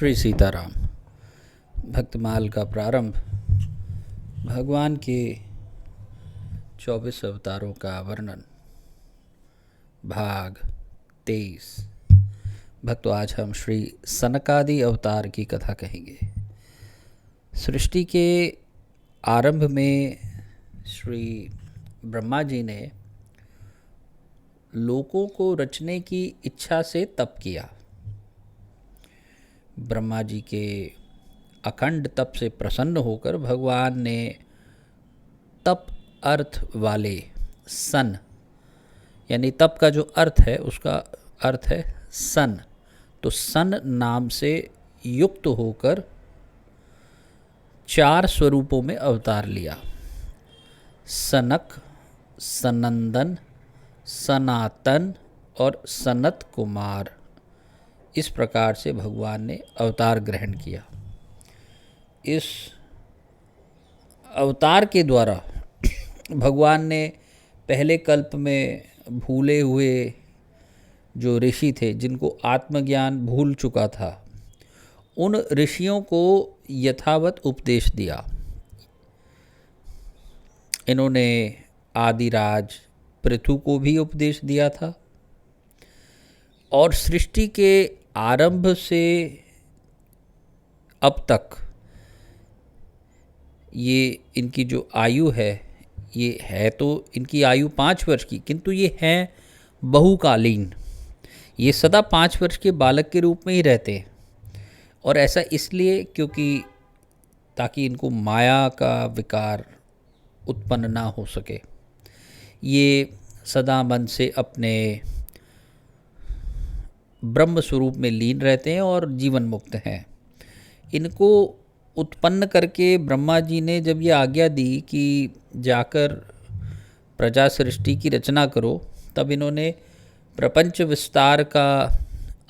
श्री सीताराम। भक्तमाल का प्रारंभ भगवान के 24 अवतारों का वर्णन भाग 23। भक्तों, आज हम श्री सनकादि अवतार की कथा कहेंगे। सृष्टि के आरंभ में श्री ब्रह्मा जी ने लोकों को रचने की इच्छा से तप किया। ब्रह्मा जी के अखंड तप से प्रसन्न होकर भगवान ने तप अर्थ वाले सन, यानी तप का जो अर्थ है उसका अर्थ है सन, तो सन नाम से युक्त होकर 4 स्वरूपों में अवतार लिया। सनक, सनंदन, सनातन और सनत कुमार, इस प्रकार से भगवान ने अवतार ग्रहण किया। इस अवतार के द्वारा भगवान ने पहले कल्प में भूले हुए जो ऋषि थे, जिनको आत्मज्ञान भूल चुका था, उन ऋषियों को यथावत उपदेश दिया। इन्होंने आदिराज पृथु को भी उपदेश दिया था और सृष्टि के आरंभ से अब तक ये इनकी जो आयु है, ये है तो इनकी आयु 5 वर्ष की, किंतु ये हैं बहुकालीन। ये सदा 5 वर्ष के बालक के रूप में ही रहते हैं, और ऐसा इसलिए क्योंकि ताकि इनको माया का विकार उत्पन्न ना हो सके। ये सदा मन से अपने ब्रह्म स्वरूप में लीन रहते हैं और जीवन मुक्त हैं। इनको उत्पन्न करके ब्रह्मा जी ने जब ये आज्ञा दी कि जाकर प्रजा सृष्टि की रचना करो, तब इन्होंने प्रपंच विस्तार का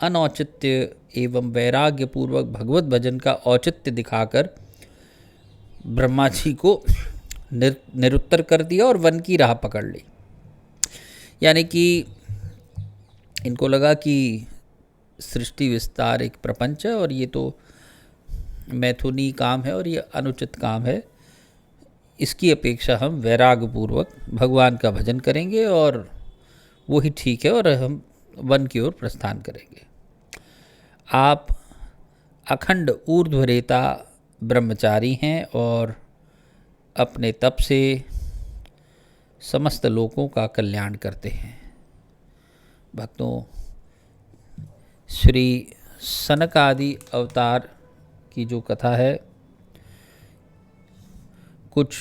अनौचित्य एवं वैराग्य पूर्वक भगवत भजन का औचित्य दिखाकर ब्रह्मा जी को निरुत्तर कर दिया और वन की राह पकड़ ली। यानी कि इनको लगा कि सृष्टि विस्तार एक प्रपंच है और ये तो मैथुनी काम है और ये अनुचित काम है। इसकी अपेक्षा हम वैराग्यपूर्वक भगवान का भजन करेंगे और वो ही ठीक है, और हम वन की ओर प्रस्थान करेंगे। आप अखंड ऊर्ध्वरेता ब्रह्मचारी हैं और अपने तप से समस्त लोगों का कल्याण करते हैं। भक्तों, श्री सनकादि अवतार की जो कथा है, कुछ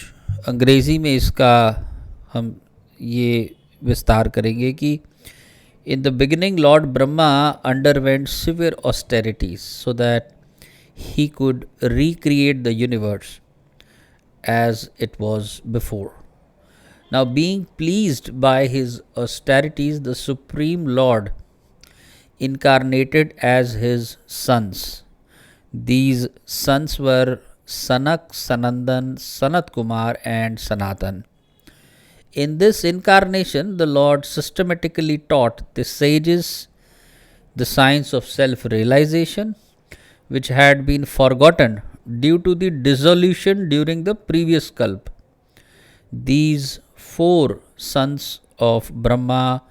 अंग्रेज़ी में इसका हम ये विस्तार करेंगे कि in the beginning lord Brahma underwent severe austerities so that he could recreate the universe as it was before. Now, being pleased by his austerities, the Supreme Lord incarnated as his sons. These sons were Sanak, Sanandan, Sanat Kumar, and Sanatan. In this incarnation, the Lord systematically taught the sages the science of self-realization, which had been forgotten due to the dissolution during the previous kalp. These 4 sons of Brahma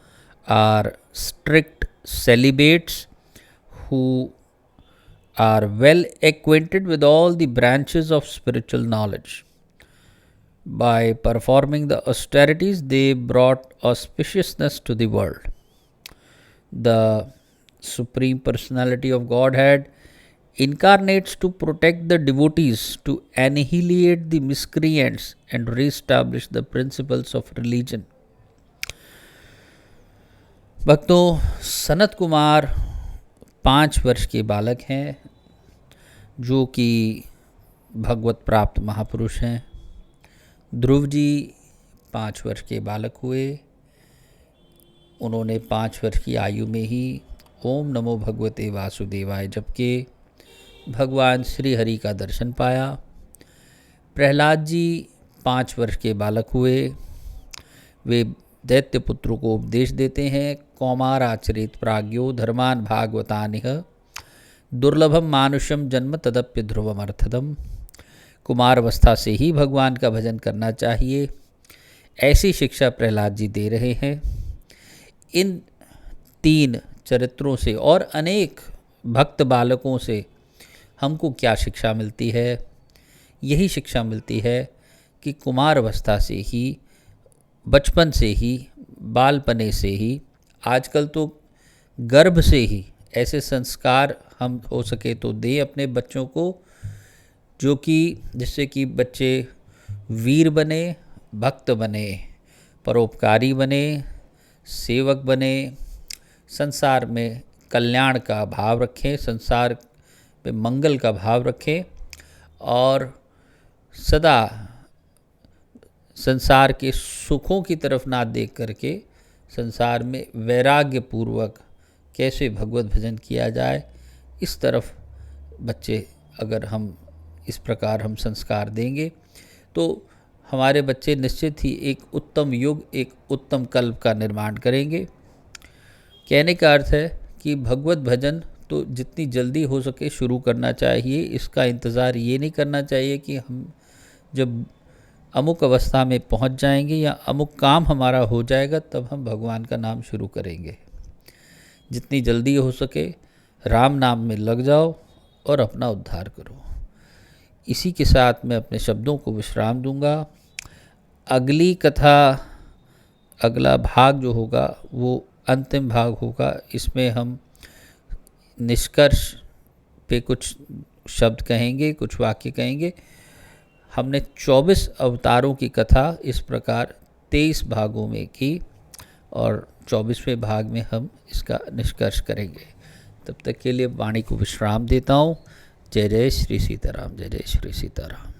are strict celibates who are well acquainted with all the branches of spiritual knowledge. By performing the austerities, they brought auspiciousness to the world. The Supreme Personality of Godhead incarnates to protect the devotees, to annihilate the miscreants and re-establish the principles of religion. भक्तों, सनत कुमार 5 वर्ष के बालक हैं, जो कि भगवत प्राप्त महापुरुष हैं। ध्रुव जी 5 वर्ष के बालक हुए। उन्होंने 5 वर्ष की आयु में ही ओम नमो भगवते वासुदेवाय जप के भगवान श्री हरि का दर्शन पाया। प्रहलाद जी 5 वर्ष के बालक हुए। वे दैत्य पुत्रों को उपदेश देते हैं। कौमार आचरित प्राज्ञो धर्मान भागवतानिह दुर्लभम मानुषम जन्म तदप्य ध्रुवमर्थदम। कुमारावस्था से ही भगवान का भजन करना चाहिए, ऐसी शिक्षा प्रहलाद जी दे रहे हैं। इन 3 चरित्रों से और अनेक भक्त बालकों से हमको क्या शिक्षा मिलती है? यही शिक्षा मिलती है कि कुमारावस्था से ही, बचपन से ही, बालपने से ही, आजकल तो गर्भ से ही ऐसे संस्कार हम हो सके तो दें अपने बच्चों को, जो कि जिससे कि बच्चे वीर बने, भक्त बने, परोपकारी बने, सेवक बने, संसार में कल्याण का भाव रखें, संसार में मंगल का भाव रखें और सदा संसार के सुखों की तरफ ना देख करके संसार में वैराग्य पूर्वक कैसे भगवत भजन किया जाए, इस तरफ बच्चे अगर हम इस प्रकार हम संस्कार देंगे तो हमारे बच्चे निश्चित ही एक उत्तम युग, एक उत्तम कल्प का निर्माण करेंगे। कहने का अर्थ है कि भगवत भजन तो जितनी जल्दी हो सके शुरू करना चाहिए। इसका इंतज़ार ये नहीं करना चाहिए कि हम जब अमुक अवस्था में पहुंच जाएंगे या अमुक काम हमारा हो जाएगा तब हम भगवान का नाम शुरू करेंगे। जितनी जल्दी हो सके राम नाम में लग जाओ और अपना उद्धार करो। इसी के साथ मैं अपने शब्दों को विश्राम दूंगा। अगली कथा, अगला भाग जो होगा वो अंतिम भाग होगा। इसमें हम निष्कर्ष पे कुछ शब्द कहेंगे, कुछ वाक्य कहेंगे। हमने 24 अवतारों की कथा इस प्रकार 23 भागों में की और 24वें भाग में हम इसका निष्कर्ष करेंगे। तब तक के लिए वाणी को विश्राम देता हूँ। जय जय श्री सीताराम, जय जय श्री सीताराम।